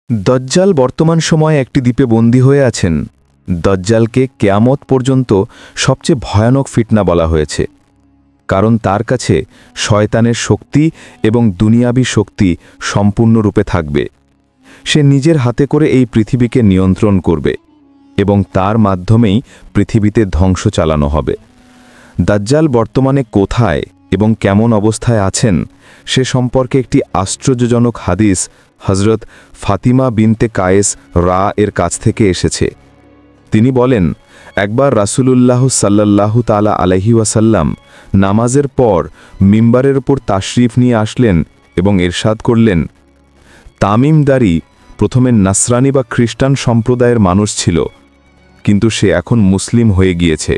দজ্জাল বর্তমান সময়ে একটি দ্বীপে বন্দী হয়ে আছেন। দজ্জালকে কেয়ামত পর্যন্ত সবচেয়ে ভয়ানক ফিতনা বলা হয়েছে, কারণ তার কাছে শয়তানের শক্তি এবং দুনিয়াবী শক্তি সম্পূর্ণরূপে থাকবে। সে নিজের হাতে করে এই পৃথিবীকে নিয়ন্ত্রণ করবে এবং তার মাধ্যমেই পৃথিবীতে ধ্বংস চালানো হবে। দাজ্জাল বর্তমানে কোথায় এবং কেমন অবস্থায় আছেন সে সম্পর্কে একটি আশ্চর্যজনক হাদিস হজরত ফাতিমা বিনতে কায়েস রা এর কাছ থেকে এসেছে। তিনি বলেন, একবার রাসূলুল্লাহ সাল্লাল্লাহু তাআলা আলাইহি ওয়াসাল্লাম নামাজের পর মিম্বারের উপর তাশরিফ নিয়ে আসলেন এবং ইরশাদ করলেন, তামিমদারি প্রথমে নাসরানি বা খ্রিস্টান সম্প্রদায়ের মানুষ ছিল, কিন্তু সে এখন মুসলিম হয়ে গিয়েছে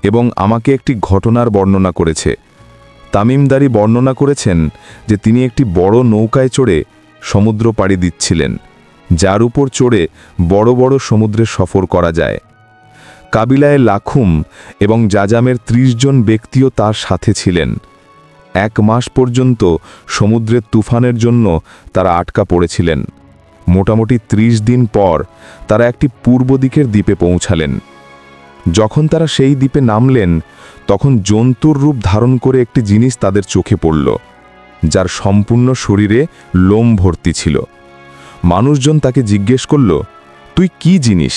এবং আমাকে একটি ঘটনার বর্ণনা করেছে। তামিমদারি বর্ণনা করেছেন যে তিনি একটি বড় নৌকায় চড়ে সমুদ্র পাড়ি দিচ্ছিলেন, যার উপর চড়ে বড় বড় সমুদ্রে সফর করা যায়। কাবিলায় লাখুম এবং জাজামের ৩০ জন ব্যক্তিও তার সাথে ছিলেন। ১ মাস পর্যন্ত সমুদ্রের তুফানের জন্য তারা আটকা পড়েছিলেন। মোটামুটি ৩০ দিন পর তারা একটি পূর্ব দিকের দ্বীপে পৌঁছালেন। যখন তারা সেই দ্বীপে নামলেন, তখন জন্তুর রূপ ধারণ করে একটি জিনিস তাদের চোখে পড়ল, যার সম্পূর্ণ শরীরে লোম ভর্তি ছিল। মানুষজন তাকে জিজ্ঞেস করল, তুই কি জিনিস?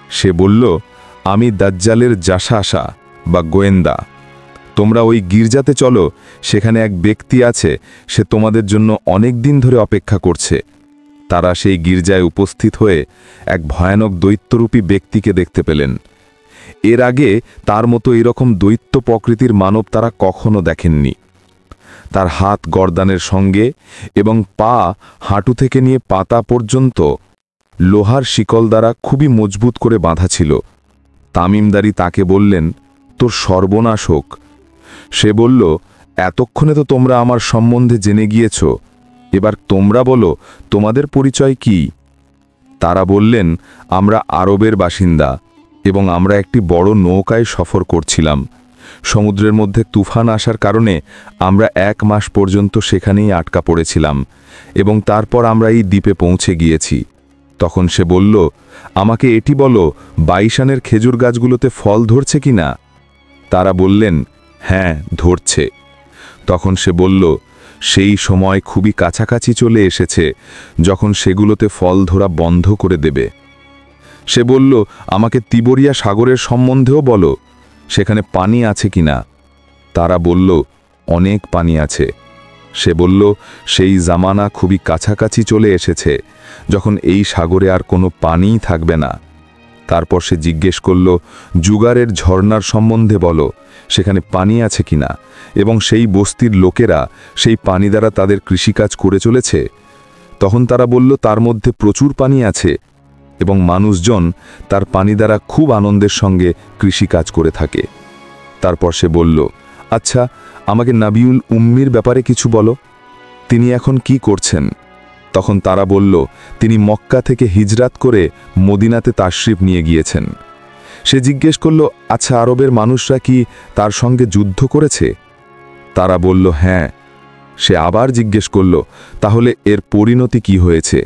সে বলল, আমি দাজ্জালের জাসাসা বা গোয়েন্দা। তোমরা ওই গির্জাতে চলো, সেখানে এক ব্যক্তি আছে, সে তোমাদের জন্য অনেক দিন ধরে অপেক্ষা করছে। তারা সেই গির্জায় উপস্থিত হয়ে এক ভয়ানক দৈত্যরূপী ব্যক্তিকে দেখতে পেলেন। এর আগে তার মতো এরকম দৈত্য প্রকৃতির মানব তারা কখনো দেখেননি। তার হাত গর্দানের সঙ্গে এবং পা হাঁটু থেকে নিয়ে পাতা পর্যন্ত লোহার শিকল দ্বারা খুবই মজবুত করে বাঁধা ছিল। তামিমদারি তাকে বললেন, তোর সর্বনাশ হোক। সে বলল, এতক্ষণে তো তোমরা আমার সম্বন্ধে জেনে গিয়েছ, এবার তোমরা বলো তোমাদের পরিচয় কি? তারা বললেন, আমরা আরবের বাসিন্দা এবং আমরা একটি বড় নৌকায় সফর করছিলাম। সমুদ্রের মধ্যে তুফান আসার কারণে আমরা ১ মাস পর্যন্ত সেখানেই আটকা পড়েছিলাম এবং তারপর আমরা এই দ্বীপে পৌঁছে গিয়েছি। তখন সে বলল, আমাকে এটি বলো, বাইশানের খেজুর গাছগুলোতে ফল ধরছে কি না? তারা বললেন, হ্যাঁ, ধরছে। তখন সে বলল, সেই সময় খুবই কাছাকাছি চলে এসেছে যখন সেগুলোতে ফল ধরা বন্ধ করে দেবে। সে বলল, আমাকে তিবরিয়া সাগরের সম্বন্ধেও বলো, সেখানে পানি আছে কিনা? তারা বলল, অনেক পানি আছে। সে বলল, সেই জামানা খুবই কাছাকাছি চলে এসেছে যখন এই সাগরে আর কোনো পানিই থাকবে না। তারপর সে জিজ্ঞেস করল, জুগারের ঝর্ণার সম্বন্ধে বলো, সেখানে পানি আছে কিনা এবং সেই বস্তির লোকেরা সেই পানি দ্বারা তাদের কৃষিকাজ করে চলেছে? তখন তারা বলল, তার মধ্যে প্রচুর পানি আছে এবং মানুষজন তার পানি দ্বারা খুব আনন্দের সঙ্গে কৃষিকাজ করে থাকে। তারপর সে বলল, আচ্ছা, আমাকে নাবিউল উম্মির ব্যাপারে কিছু বলো, তিনি এখন কি করছেন? তখন তারা বলল, তিনি মক্কা থেকে হিজরাত করে মদিনাতে তাশরিফ নিয়ে গিয়েছেন। সে জিজ্ঞেস করল, আচ্ছা, আরবের মানুষরা কি তার সঙ্গে যুদ্ধ করেছে? তারা বলল, হ্যাঁ। সে আবার জিজ্ঞেস করল, তাহলে এর পরিণতি কি হয়েছে?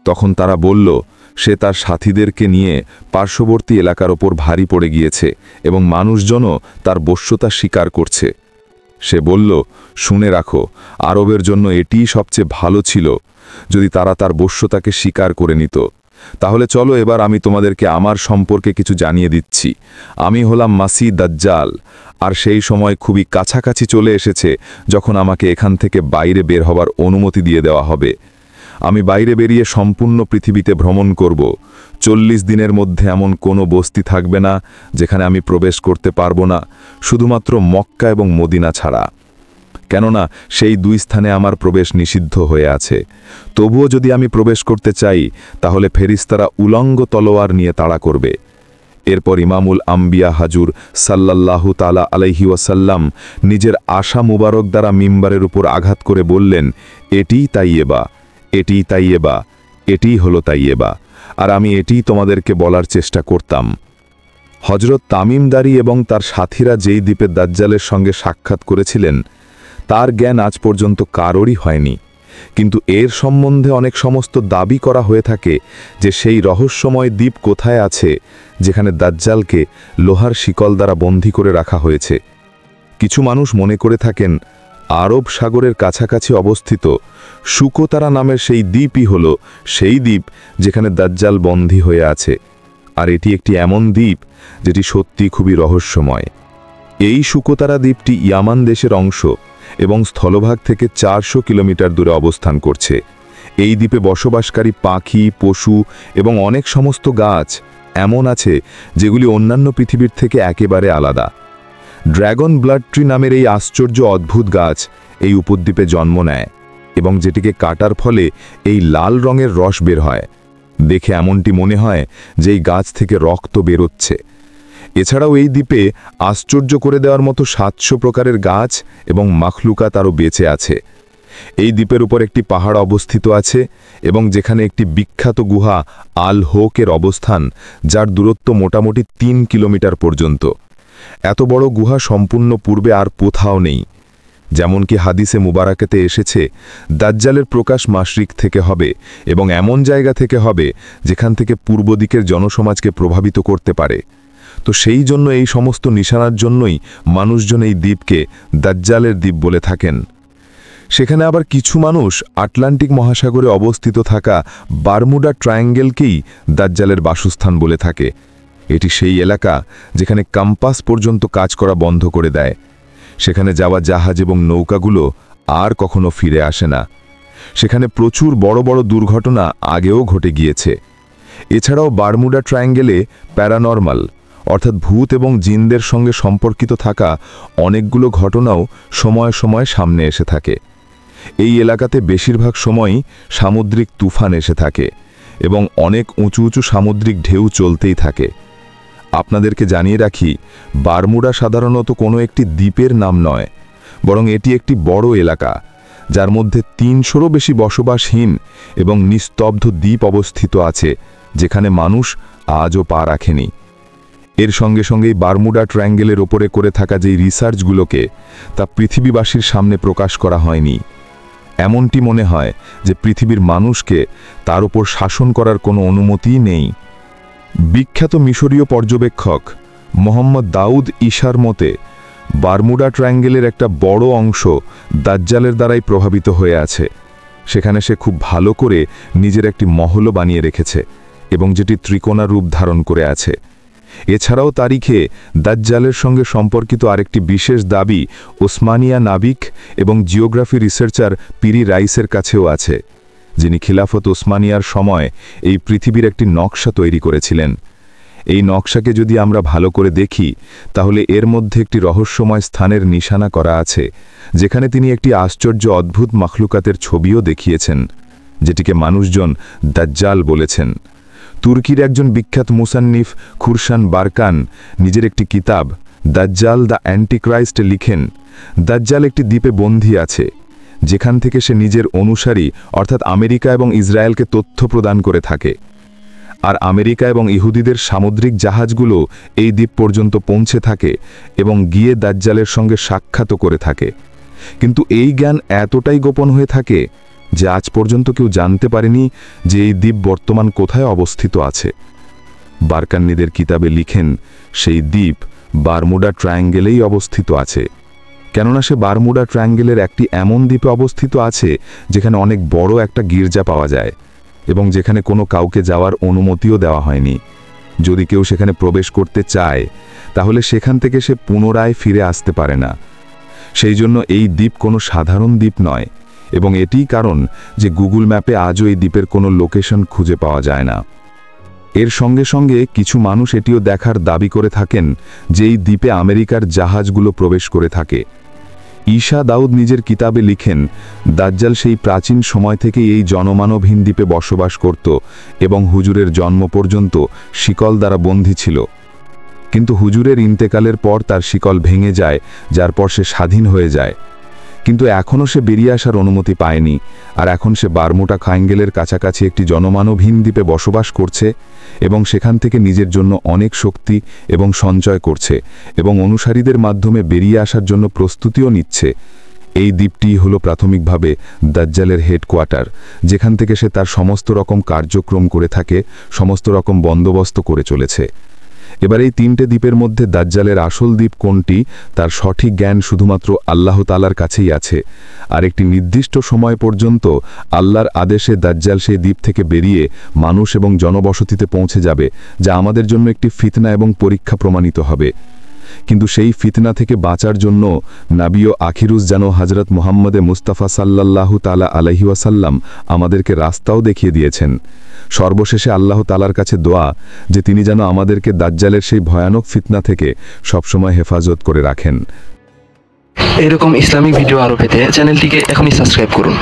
তখন তারা বলল, সে তার সাথীদেরকে নিয়ে পার্শ্ববর্তী এলাকার ওপর ভারী পড়ে গিয়েছে এবং মানুষজনও তার বশ্যতা স্বীকার করছে। সে বলল, শুনে রাখো, আরবের জন্য এটিই সবচেয়ে ভালো ছিল যদি তারা তার বশ্যতাকে স্বীকার করে নিত। তাহলে চলো, এবার আমি তোমাদেরকে আমার সম্পর্কে কিছু জানিয়ে দিচ্ছি। আমি হলাম মাসিহ দাজ্জাল, আর সেই সময় খুবই কাছাকাছি চলে এসেছে যখন আমাকে এখান থেকে বাইরে বের হবার অনুমতি দিয়ে দেওয়া হবে। আমি বাইরে বেরিয়ে সম্পূর্ণ পৃথিবীতে ভ্রমণ করব। ৪০ দিনের মধ্যে এমন কোনো বস্তি থাকবে না যেখানে আমি প্রবেশ করতে পারবো না, শুধুমাত্র মক্কা এবং মদিনা ছাড়া। কেননা সেই ২ স্থানে আমার প্রবেশ নিষিদ্ধ হয়ে আছে। তবুও যদি আমি প্রবেশ করতে চাই, তাহলে ফেরেশতারা উলঙ্গ তলোয়ার নিয়ে তাড়া করবে। এরপর ইমামুল আম্বিয়া হাজুর সাল্লাল্লাহু তাআলা আলাইহি ওয়াসাল্লাম নিজের আশা মুবারক দ্বারা মিম্বারের উপর আঘাত করে বললেন, এটিই তাইয়েবা, এটিই তাইয়েবা, এটিই হলো তাইয়েবা। আর আমি এটিই তোমাদেরকে বলার চেষ্টা করতাম। হযরত তামিমদারি এবং তার সাথীরা যেই দ্বীপে দাজ্জালের সঙ্গে সাক্ষাৎ করেছিলেন, তার জ্ঞান আজ পর্যন্ত কারোরই হয়নি কিন্তু এর সম্বন্ধে অনেক সমস্ত দাবি করা হয়ে থাকে যে সেই রহস্যময় দ্বীপ কোথায় আছে যেখানে দাজ্জালকে লোহার শিকল দ্বারা বন্দী করে রাখা হয়েছে। কিছু মানুষ মনে করে থাকেন আরব সাগরের কাছাকাছি অবস্থিত শুকোতারা নামের সেই দ্বীপই হল সেই দ্বীপ যেখানে দাজ্জাল বন্দী হয়ে আছে, আর এটি একটি এমন দ্বীপ যেটি সত্যি খুবই রহস্যময়। এই শুকোতারা দ্বীপটি ইয়ামান দেশের অংশ এবং স্থলভাগ থেকে 400 কিলোমিটার দূরে অবস্থান করছে। এই দ্বীপে বসবাসকারী পাখি, পশু এবং অনেক সমস্ত গাছ এমন আছে যেগুলি অন্যান্য পৃথিবীর থেকে একেবারে আলাদা। ড্র্যাগন ব্লাড ট্রি নামের এই আশ্চর্য অদ্ভুত গাছ এই উপদ্বীপে জন্ম নেয় এবং যেটিকে কাটার ফলে এই লাল রঙের রস বের হয়। দেখে এমনটি মনে হয় যে এই গাছ থেকে রক্ত বেরোচ্ছে। এছাড়াও এই দ্বীপে আশ্চর্য করে দেওয়ার মতো 700 প্রকারের গাছ এবং মাখলুকাত আরও বেঁচে আছে। এই দ্বীপের উপর একটি পাহাড় অবস্থিত আছে এবং যেখানে একটি বিখ্যাত গুহা আল হোকের অবস্থান, যার দূরত্ব মোটামুটি 3 কিলোমিটার পর্যন্ত। এত বড় গুহা সম্পূর্ণ পূর্বে আর কোথাও নেই। যেমনকি হাদিসে মুবারাকাতে এসেছে, দাজ্জালের প্রকাশ মাশরিক থেকে হবে এবং এমন জায়গা থেকে হবে যেখান থেকে পূর্ব দিকের জনসমাজকে প্রভাবিত করতে পারে। তো সেই জন্য এই সমস্ত নিশানার জন্যই মানুষজন এই দ্বীপকে দাজ্জালের দ্বীপ বলে থাকেন। সেখানে আবার কিছু মানুষ আটলান্টিক মহাসাগরে অবস্থিত থাকা বারমুডা ট্রায়াঙ্গেলকেই দাজ্জালের বাসস্থান বলে থাকে। এটি সেই এলাকা যেখানে কম্পাস পর্যন্ত কাজ করা বন্ধ করে দেয়। সেখানে যাওয়া জাহাজ এবং নৌকাগুলো আর কখনো ফিরে আসে না। সেখানে প্রচুর বড় বড় দুর্ঘটনা আগেও ঘটে গিয়েছে। এছাড়াও বারমুডা ট্রায়াঙ্গেলে প্যারানর্মাল অর্থাৎ ভূত এবং জিনদের সঙ্গে সম্পর্কিত থাকা অনেকগুলো ঘটনাও সময়ে সময়ে সামনে এসে থাকে। এই এলাকাতে বেশিরভাগ সময়ই সামুদ্রিক তুফান এসে থাকে এবং অনেক উঁচু উঁচু সামুদ্রিক ঢেউ চলতেই থাকে। আপনাদেরকে জানিয়ে রাখি, বারমুডা সাধারণত কোনো একটি দ্বীপের নাম নয়, বরং এটি একটি বড় এলাকা যার মধ্যে 300রও বেশি বসবাসহীন এবং নিস্তব্ধ দ্বীপ অবস্থিত আছে, যেখানে মানুষ আজও পা রাখেনি। এর সঙ্গে সঙ্গেই বারমুডা ট্রায়াঙ্গেলের ওপরে করে থাকা যেই রিসার্চগুলোকে তা পৃথিবীবাসীর সামনে প্রকাশ করা হয়নি। এমনটি মনে হয় যে পৃথিবীর মানুষকে তার উপর শাসন করার কোনো অনুমতিই নেই। বিখ্যাত মিশরীয় পর্যবেক্ষক মোহাম্মদ দাউদ ঈশার মতে বারমুডা ট্রায়াঙ্গেলের একটা বড় অংশ দাজ্জালের দ্বারাই প্রভাবিত হয়ে আছে। সেখানে সে খুব ভালো করে নিজের একটি মহলও বানিয়ে রেখেছে এবং যেটি ত্রিকোণা রূপ ধারণ করে আছে। এছাড়াও তারিখে দাজ্জালের সঙ্গে সম্পর্কিত আরেকটি বিশেষ দাবি ওসমানিয়া নাবিক এবং জিওগ্রাফি রিসার্চার পিরি রাইসের কাছেও আছে, যিনি খিলাফত ওসমানিয়ার সময় এই পৃথিবীর একটি নকশা তৈরি করেছিলেন। এই নকশাকে যদি আমরা ভালো করে দেখি তাহলে এর মধ্যে একটি রহস্যময় স্থানের নিশানা করা আছে, যেখানে তিনি একটি আশ্চর্য অদ্ভুত মাখলুকাতের ছবিও দেখিয়েছেন, যেটিকে মানুষজন দাজ্জাল বলেছেন। তুর্কির একজন বিখ্যাত মুসান্নিফ খুরশান বারকান নিজের একটি কিতাব দাজ্জাল দ্য অ্যান্টিক্রাইস্টে লিখেন, দাজ্জাল একটি দ্বীপে বন্দী আছে, যেখান থেকে সে নিজের অনুসারী অর্থাৎ আমেরিকা এবং ইসরায়েলকে তথ্য প্রদান করে থাকে। আর আমেরিকা এবং ইহুদিদের সামুদ্রিক জাহাজগুলো এই দ্বীপ পর্যন্ত পৌঁছে থাকে এবং গিয়ে দাজ্জালের সঙ্গে সাক্ষাৎ করে থাকে। কিন্তু এই জ্ঞান এতটাই গোপন হয়ে থাকে যে আজ পর্যন্ত কেউ জানতে পারেনি যে এই দ্বীপ বর্তমান কোথায় অবস্থিত আছে। বারকান্নিদের কিতাবে লিখেন, সেই দ্বীপ বারমুডা ট্রায়াঙ্গেলেই অবস্থিত আছে, কেননা সে বারমুডা ট্রায়াঙ্গেলের একটি এমন দ্বীপে অবস্থিত আছে যেখানে অনেক বড় একটা গির্জা পাওয়া যায় এবং যেখানে কোনো কাউকে যাওয়ার অনুমতিও দেওয়া হয়নি। যদি কেউ সেখানে প্রবেশ করতে চায় তাহলে সেখান থেকে সে পুনরায় ফিরে আসতে পারে না। সেই জন্য এই দ্বীপ কোনো সাধারণ দ্বীপ নয় এবং এটিই কারণ যে গুগল ম্যাপে আজও এই দ্বীপের কোনো লোকেশন খুঁজে পাওয়া যায় না। এর সঙ্গে সঙ্গে কিছু মানুষ এটিও দেখার দাবি করে থাকেন যে এই দ্বীপে আমেরিকার জাহাজগুলো প্রবেশ করে থাকে। ঈশা দাউদ নিজের কিতাবে লিখেন, দাজ্জাল সেই প্রাচীন সময় থেকেই এই জনমানবহীন দ্বীপে বসবাস করত এবং হুজুরের জন্ম পর্যন্ত শিকল দ্বারা বন্দী ছিল। কিন্তু হুজুরের ইন্তেকালের পর তার শিকল ভেঙে যায়, যার পর সে স্বাধীন হয়ে যায়। কিন্তু এখনও সে বেরিয়ে আসার অনুমতি পায়নি, আর এখন সে বারমুডা ট্রায়াঙ্গেলের কাছাকাছি একটি জনমানবহীন দ্বীপে বসবাস করছে এবং সেখান থেকে নিজের জন্য অনেক শক্তি এবং সঞ্চয় করছে এবং অনুসারীদের মাধ্যমে বেরিয়ে আসার জন্য প্রস্তুতিও নিচ্ছে। এই দ্বীপটি হলো প্রাথমিকভাবে দাজ্জালের হেডকোয়ার্টার, যেখান থেকে সে তার সমস্ত রকম কার্যক্রম করে থাকে, সমস্ত রকম বন্দোবস্ত করে চলেছে। এবার এই 3টে দ্বীপের মধ্যে দাজ্জালের আসল দ্বীপ কোনটি তার সঠিক জ্ঞান শুধুমাত্র আল্লাহ তাআলার কাছেই আছে। আর একটি নির্দিষ্ট সময় পর্যন্ত আল্লাহর আদেশে দাজ্জাল সেই দ্বীপ থেকে বেরিয়ে মানুষ এবং জনবসতিতে পৌঁছে যাবে, যা আমাদের জন্য একটি ফিতনা এবং পরীক্ষা প্রমাণিত হবে। কিন্তু সেই ফিতনা থেকে বাঁচার জন্য নবী ও আখিরুজ্জানো হযরত মুহাম্মদে মুস্তাফা সাল্লাল্লাহু তাআলা আলাইহি ওয়াসাল্লাম আমাদেরকে রাস্তাও দেখিয়ে দিয়েছেন। সর্বশেষে আল্লাহ তাআলার কাছে দোয়া যে তিনি যেন আমাদেরকে দাজ্জালের সেই ভয়ানক ফিতনা থেকে সবসময় হেফাজত করে রাখেন। এরকম ইসলামিক ভিডিও আরও পেতে চ্যানেলটিকে এখনই সাবস্ক্রাইব করুন।